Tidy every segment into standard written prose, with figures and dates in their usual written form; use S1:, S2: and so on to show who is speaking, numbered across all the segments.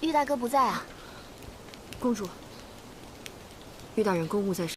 S1: 玉大哥不在啊？
S2: 公主，玉大人公务在身。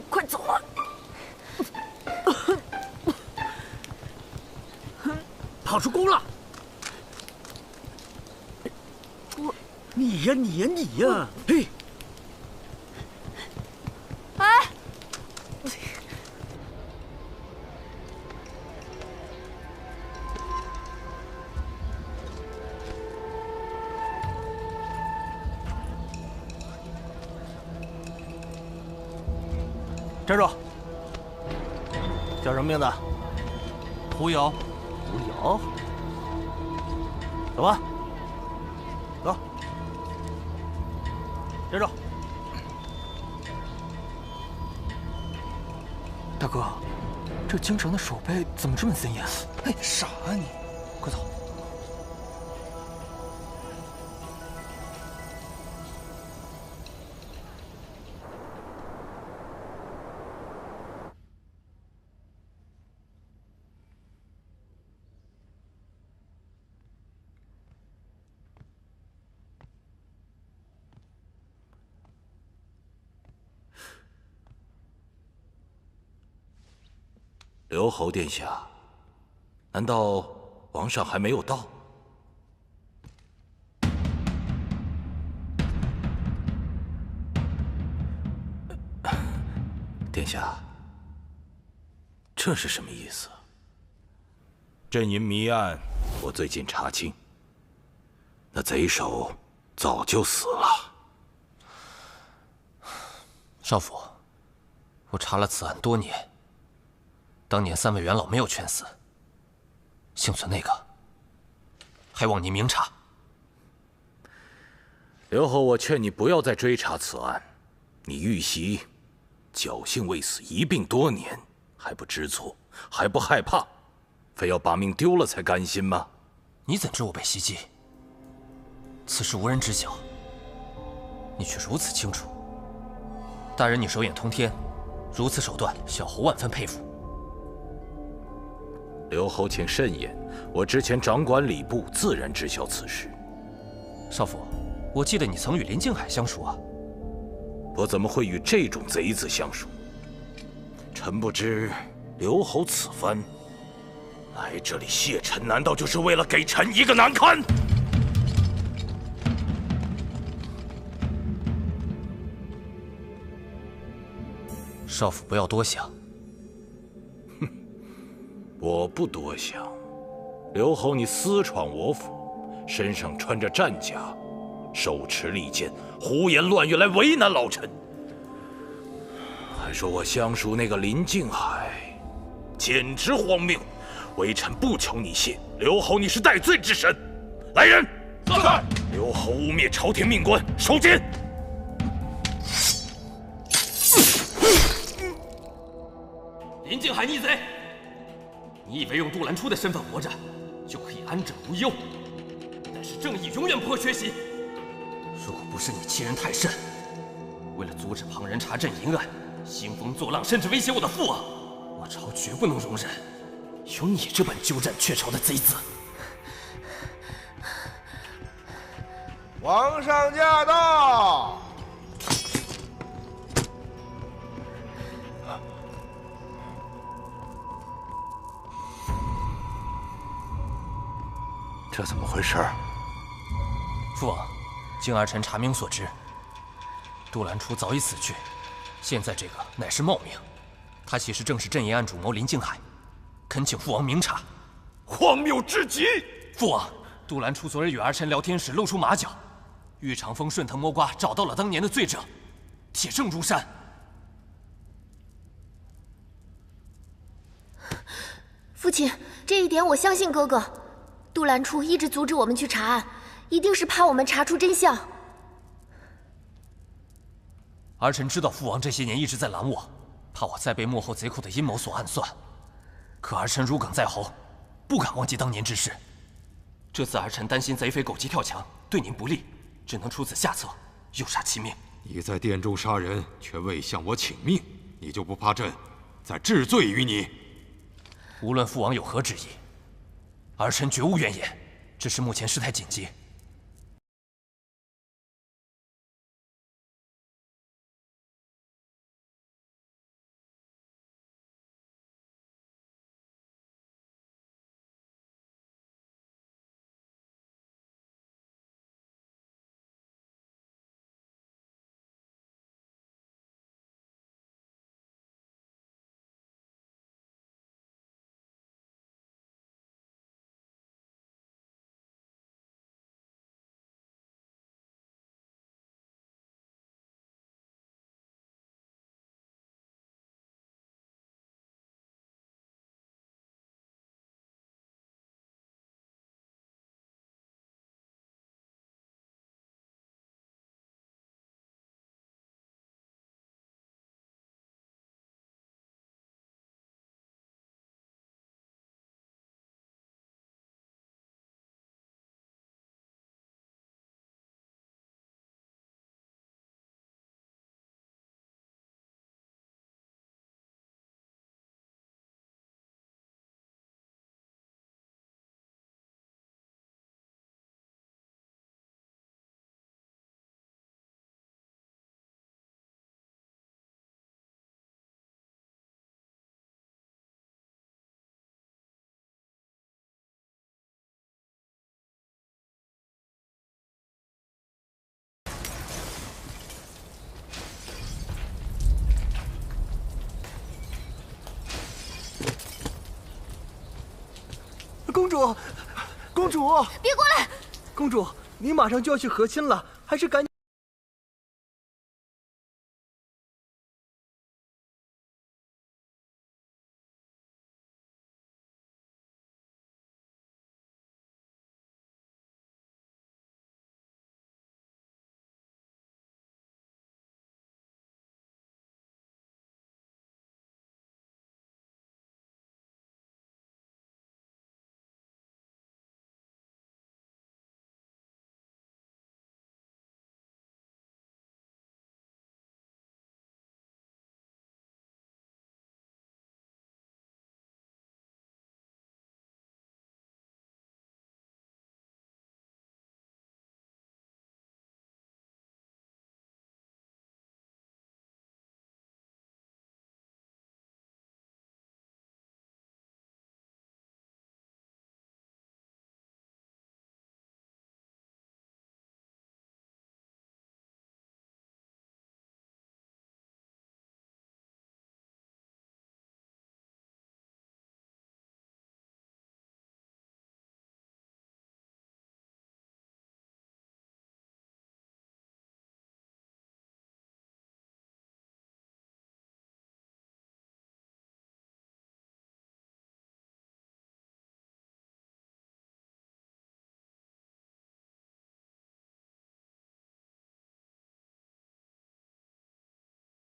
S3: 快走啊！跑出宫了！你呀！嘿！
S1: 哎，
S4: 站住！叫什么名字？
S5: 胡瑶。
S4: 胡瑶。走吧。走。站住！
S5: 大哥，这京城的守备怎么这么森严？
S6: 哎，傻啊你！
S5: 快走。
S7: 刘侯殿下，难道皇上还没有到？殿下，这是什么意思？镇银谜案，我最近查清，那贼首早就死了。
S5: 少府，我查了此案多年。 当年3位元老没有全死，幸存那个，还望您明察。
S7: 刘侯，我劝你不要再追查此案。你遇袭，侥幸未死，一病多年，还不知错，还不害怕，非要把命丢了才甘心吗？
S5: 你怎知我被袭击？此事无人知晓，你却如此清楚。大人，你手眼通天，如此手段，小侯万分佩服。
S7: 刘侯，请慎言。我之前掌管礼部，自然知晓此事。
S5: 少府，我记得你曾与林静海相熟啊。
S7: 我怎么会与这种贼子相熟？臣不知刘侯此番来这里谢臣，难道就是为了给臣一个难堪？
S5: 少府不要多想。
S7: 我不多想，刘侯，你私闯我府，身上穿着战甲，手持利剑，胡言乱语来为难老臣，还说我相熟那个林静海，简直荒谬！微臣不求你谢，刘侯，你是戴罪之身。来人，在！刘侯污蔑朝廷命官，收监！
S8: 林静海逆贼！ 你以为用杜兰初的身份活着，就可以安枕无忧？但是正义永远不会缺席。如果不是你欺人太甚，为了阻止旁人查镇银案，兴风作浪，甚至威胁我的父王，我朝绝不能容忍。有你这般鸠占鹊巢的贼子！
S1: 皇上驾到！
S7: 这怎么回事？
S5: 父王，经儿臣查明所知，杜兰初早已死去，现在这个乃是冒名，他其实正是镇营案主谋林静海，恳请父王明察。
S7: 荒谬至极！
S5: 父王，杜兰初昨日与儿臣聊天时露出马脚，玉长风顺藤摸瓜找到了当年的罪者，铁证如山。
S2: 父亲，这一点我相信哥哥。杜兰初一直阻止我们去查案，一定是怕我们查出真相。
S5: 儿臣知道父王这些年一直在拦我，怕我再被幕后贼寇的阴谋所暗算。可儿臣如鲠在喉，不敢忘记当年之事。这次儿臣担心贼匪狗急跳墙，对您不利，只能出此下策，诱杀其命。
S6: 你在殿中杀人，却未向我请命，你就不怕朕再治罪于你？
S5: 无论父王有何旨意，儿臣绝无怨言，只是目前事态紧急。
S4: 公主，公主，
S2: 别过来！
S4: 公主，你马上就要去和亲了，还是赶紧。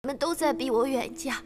S2: 你们都在逼我远嫁，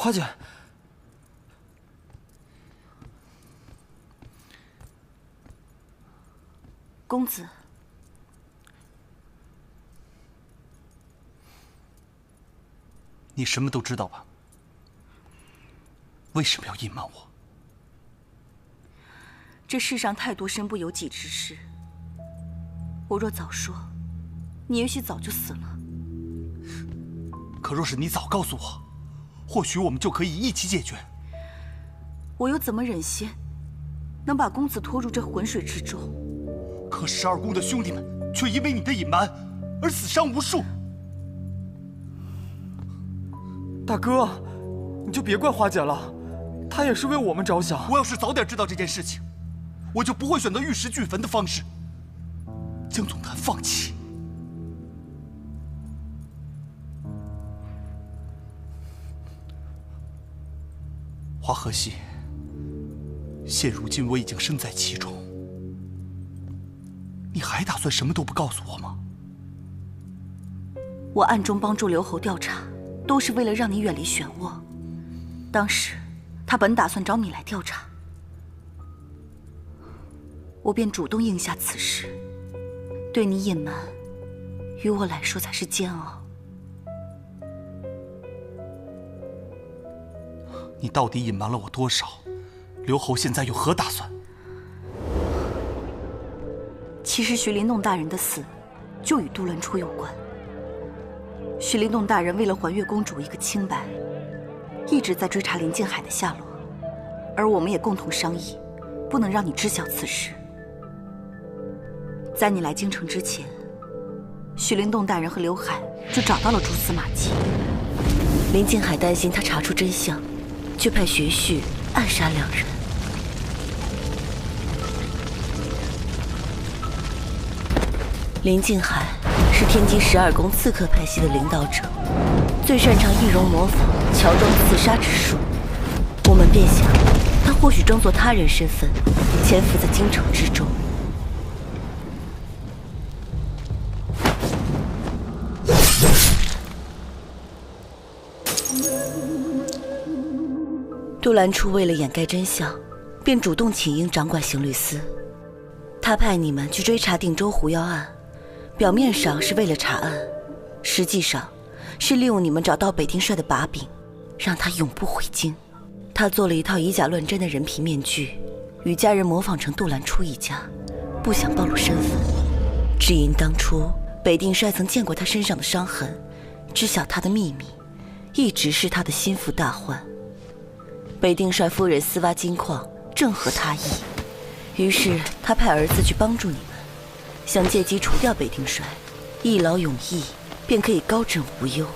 S9: 花姐，
S10: 公子，
S5: 你什么都知道吧？为什么要隐瞒我？
S10: 这世上太多身不由己之事，我若早说，你也许早就死了。
S5: 可若是你早告诉我，或许我们就可以一起解决。
S10: 我又怎么忍心能把公子拖入这浑水之中？
S5: 可12宫的兄弟们却因为你的隐瞒而死伤无数。
S9: 大哥，你就别怪花姐了，她也是为我们着想。
S5: 我要是早点知道这件事情，我就不会选择玉石俱焚的方式，将总坛放弃。花和系，现如今我已经身在其中，你还打算什么都不告诉我吗？
S10: 我暗中帮助刘侯调查，都是为了让你远离漩涡。当时他本打算找你来调查，我便主动应下此事。对你隐瞒，于我来说才是煎熬。
S5: 你到底隐瞒了我多少？刘侯现在有何打算？
S10: 其实徐林洞大人的死，就与杜兰初有关。徐林洞大人为了还月公主一个清白，一直在追查林静海的下落，而我们也共同商议，不能让你知晓此事。在你来京城之前，徐林洞大人和刘海就找到了蛛丝马迹。林静海担心他查出真相，就派学婿暗杀两人。林静海是天机12宫刺客派系的领导者，最擅长易容模仿、乔装刺杀之术。我们便想，他或许装作他人身份，潜伏在京城之中。杜兰初为了掩盖真相，便主动请缨掌管刑律司。他派你们去追查定州狐妖案，表面上是为了查案，实际上是利用你们找到北丁帅的把柄，让他永不回京。他做了一套以假乱真的人皮面具，与家人模仿成杜兰初一家，不想暴露身份。只因当初北定帅曾见过他身上的伤痕，知晓他的秘密，一直是他的心腹大患。北定帅夫人私挖金矿，正合他意，于是他派儿子去帮助你们，想借机除掉北定帅，一劳永逸，便可以高枕无忧。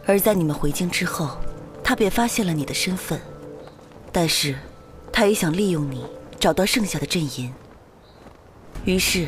S10: 而在你们回京之后，他便发现了你的身份，但是他也想利用你找到剩下的阵营，于是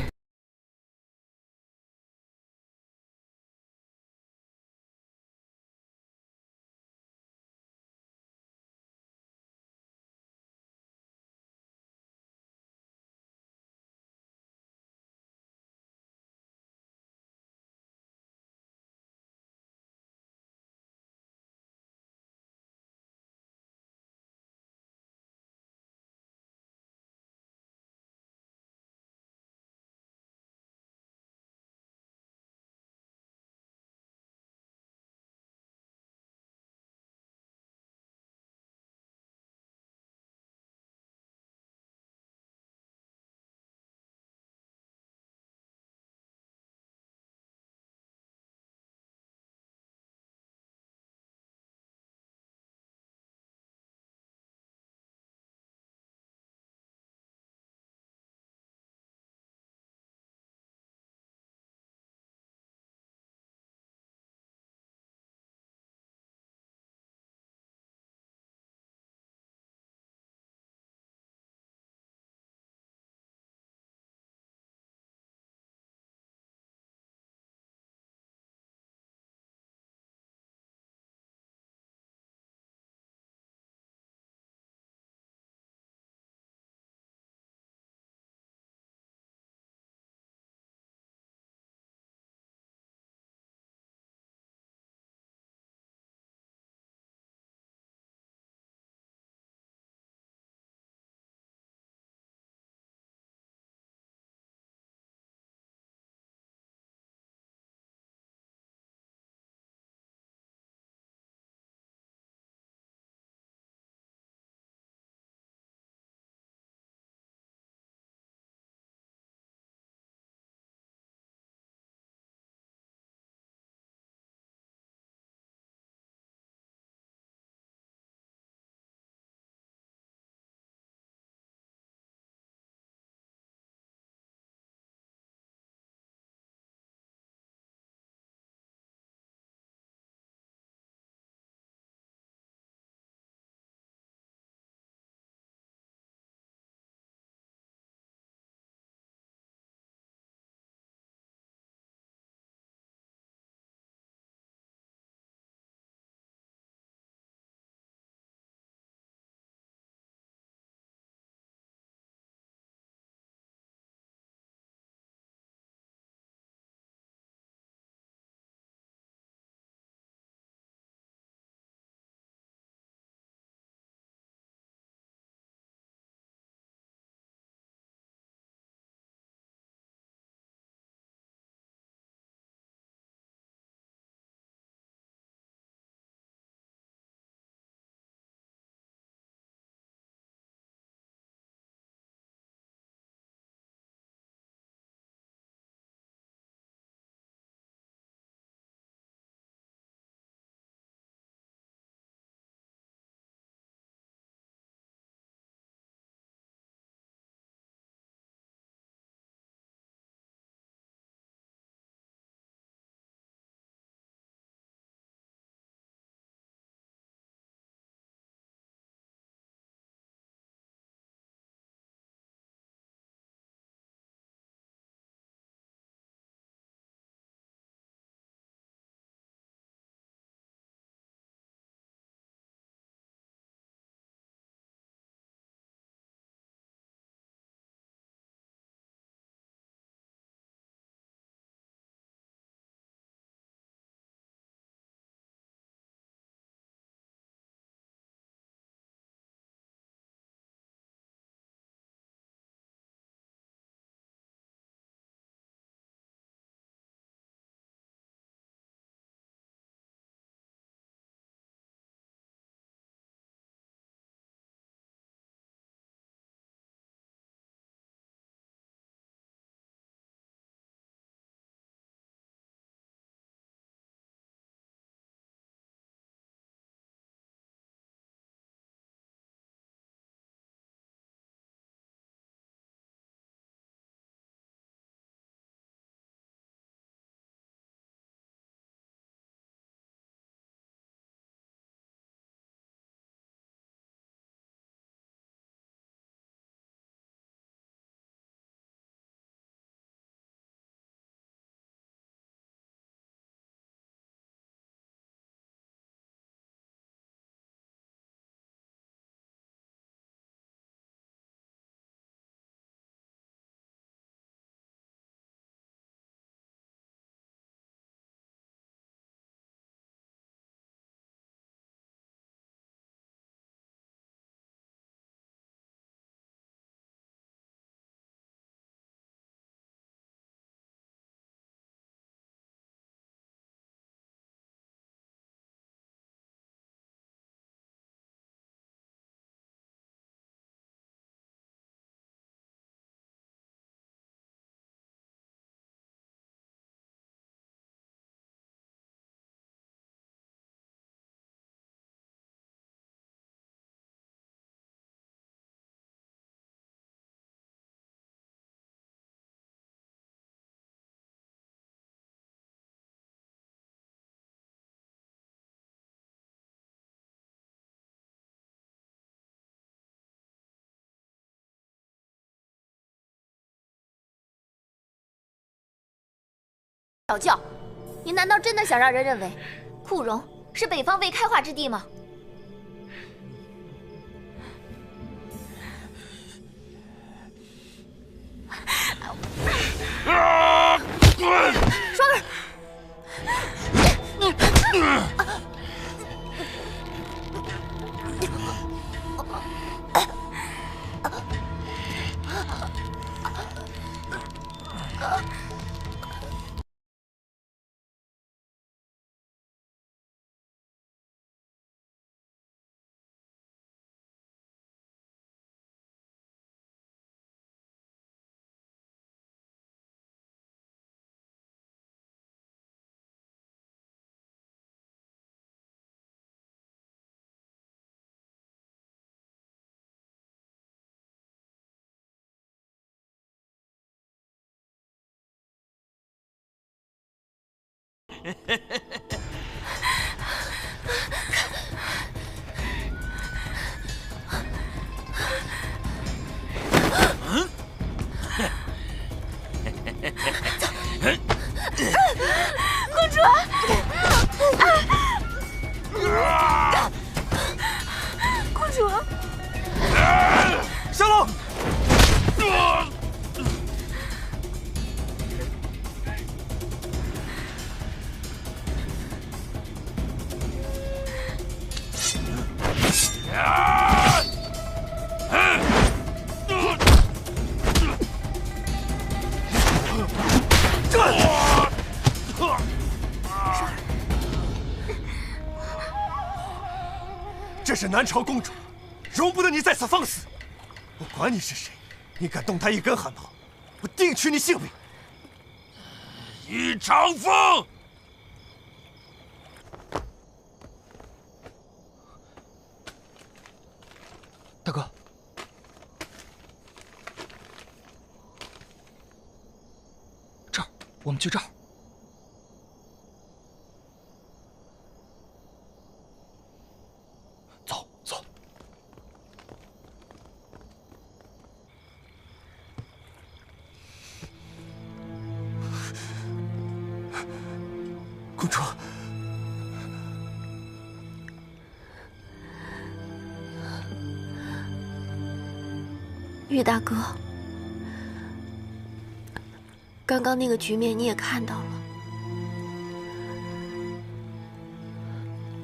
S2: 小教，你难道真的想让人认为库荣是北方未开化之地吗？双儿，公主，公主，
S4: 小龙。这是南朝公主，容不得你在此放肆！我管你是谁，你敢动她一根汗毛，我定取你性命！
S7: 一场风。
S9: 大哥，这儿，我们去这儿。走走。
S4: 公主。
S2: 玉大哥，刚刚那个局面你也看到了，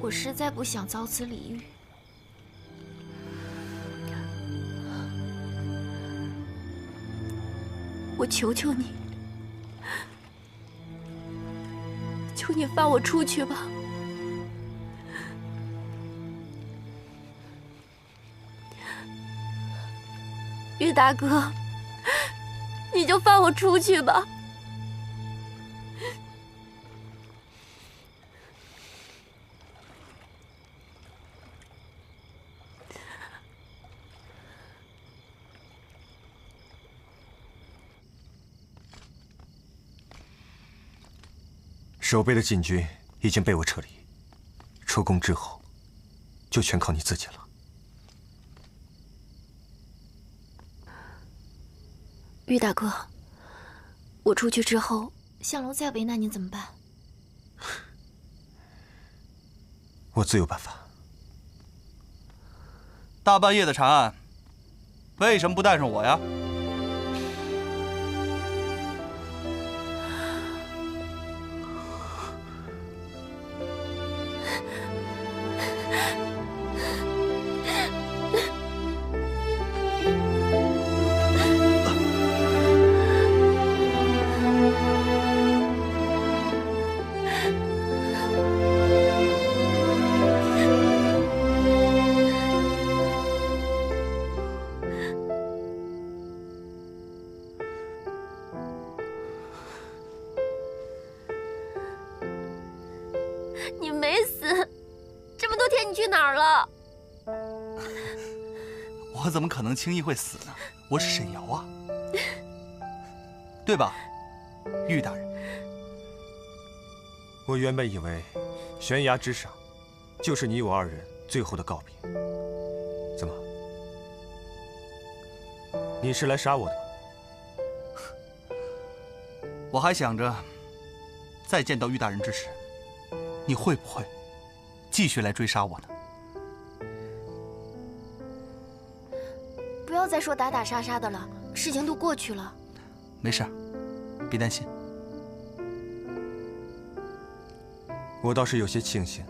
S2: 我实在不想遭此礼遇。我求求你，求你放我出去吧。玉大哥，你就放我出去吧。
S4: 守备的禁军已经被我撤离，出宫之后，就全靠你自己了。
S2: 玉大哥，我出去之后，向楼再为难您怎么办？
S4: 我自有办法。
S11: 大半夜的查案，为什么不带上我呀？
S2: 你没死，这么多天你去哪儿了？
S11: 我怎么可能轻易会死呢？我是沈瑶啊，对吧，玉大人？
S4: 我原本以为，悬崖之上，就是你我二人最后的告别。怎么？你是来杀我的吗？
S11: 我还想着，再见到玉大人之时，你会不会继续来追杀我呢？
S2: 不要再说打打杀杀的了，事情都过去了。
S11: 没事，别担心。
S4: 我倒是有些庆幸，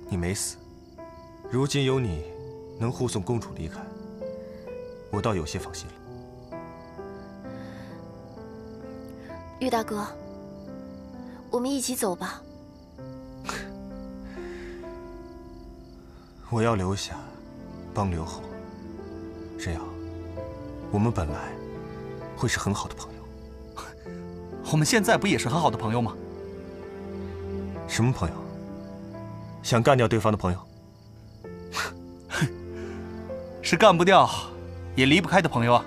S4: 你没死。如今有你能护送公主离开，我倒有些放心了。
S2: 玉大哥，我们一起走吧。
S4: 我要留下，帮刘后。这样，我们本来会是很好的朋友。
S11: 我们现在不也是很好的朋友吗？
S4: 什么朋友？想干掉对方的朋友？
S11: 是干不掉，也离不开的朋友啊。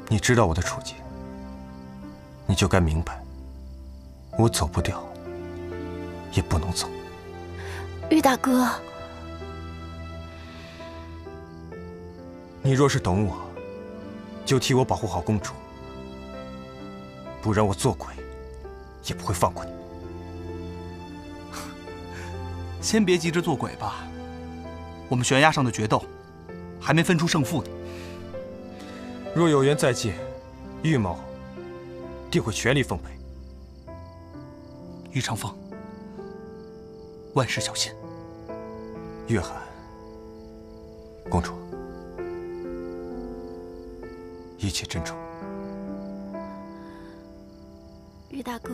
S4: 你知道我的处境，你就该明白，我走不掉，也不能走。
S2: 玉大哥，
S4: 你若是懂我，就替我保护好公主，不然我做鬼也不会放过你。
S11: 先别急着做鬼吧，我们悬崖上的决斗还没分出胜负呢。
S4: 若有缘再见，玉某定会全力奉陪。
S11: 玉长风，万事小心。
S4: 月寒，公主，一切珍重。
S2: 玉大哥。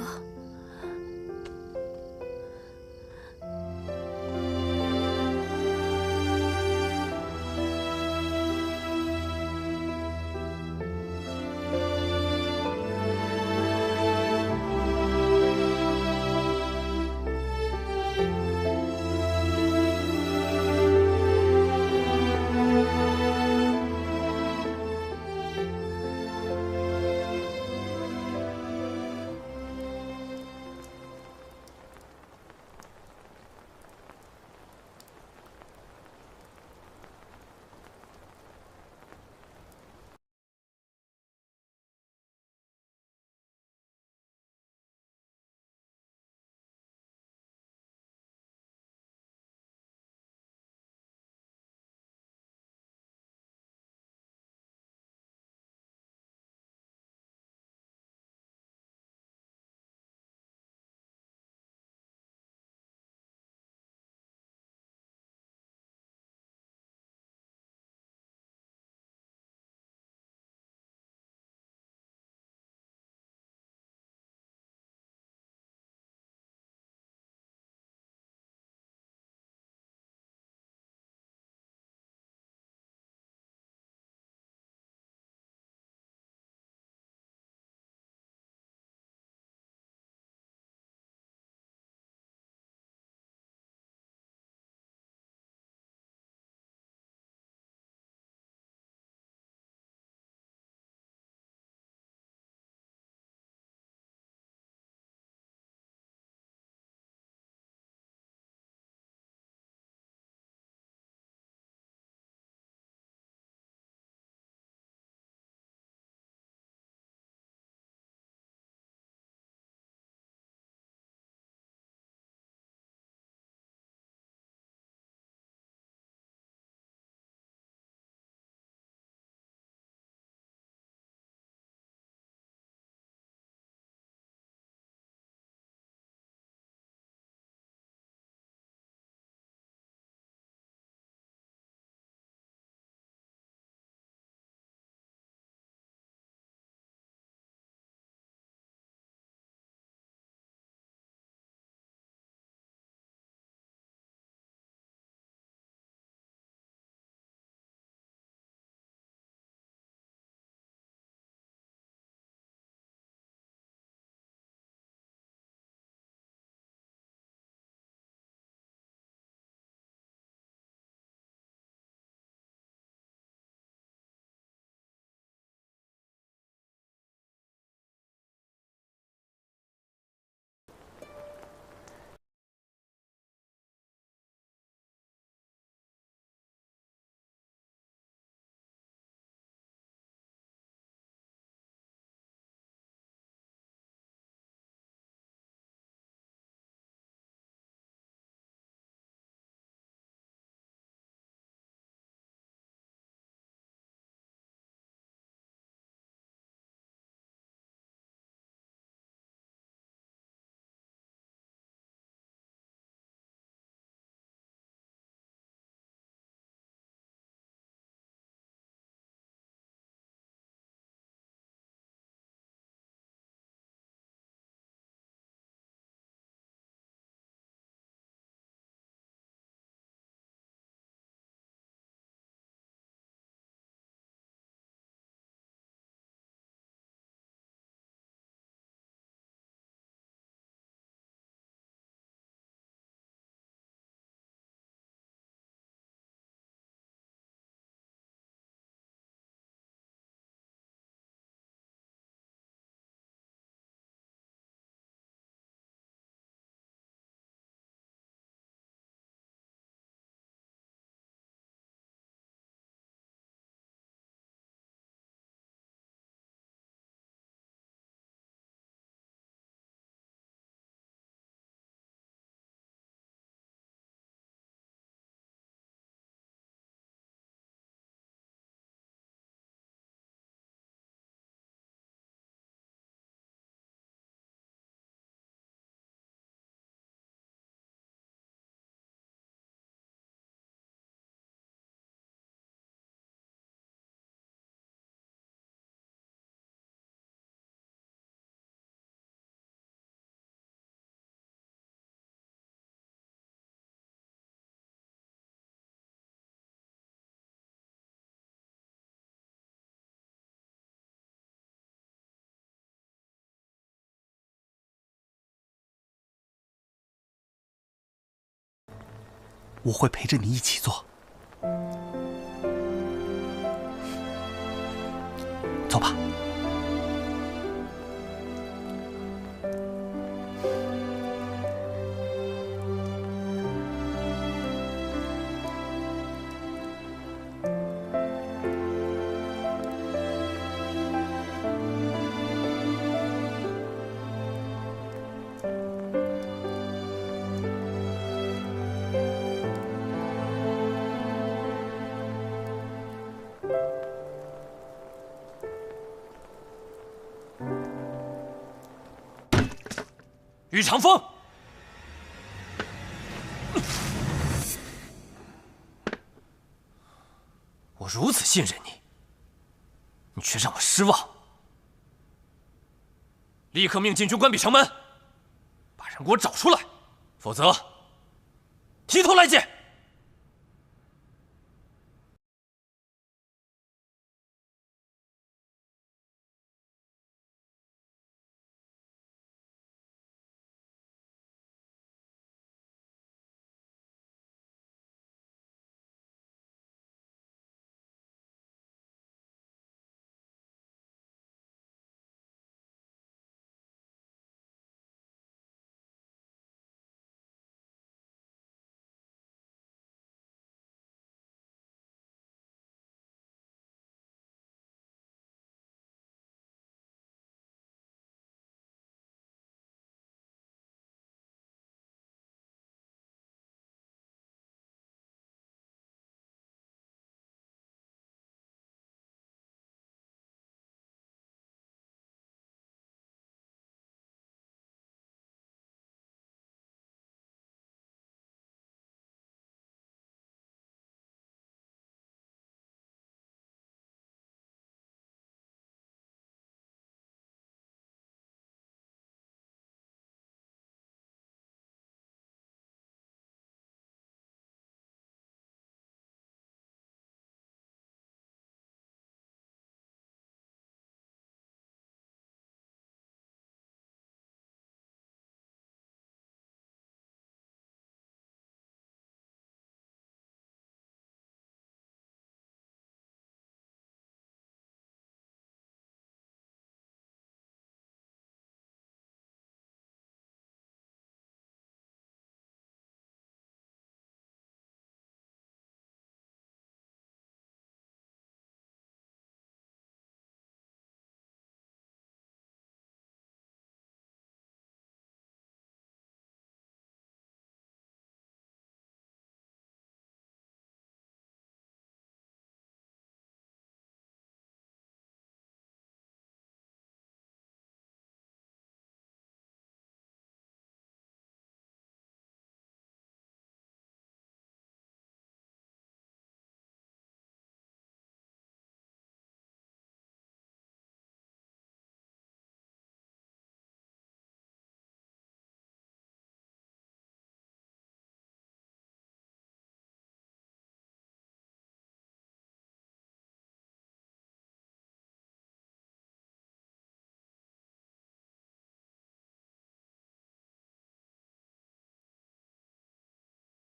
S11: 我会陪着你一起做。走吧。
S5: 宇长风，我如此信任你，你却让我失望。立刻命禁军关闭城门，把人给我找出来，否则提头来见。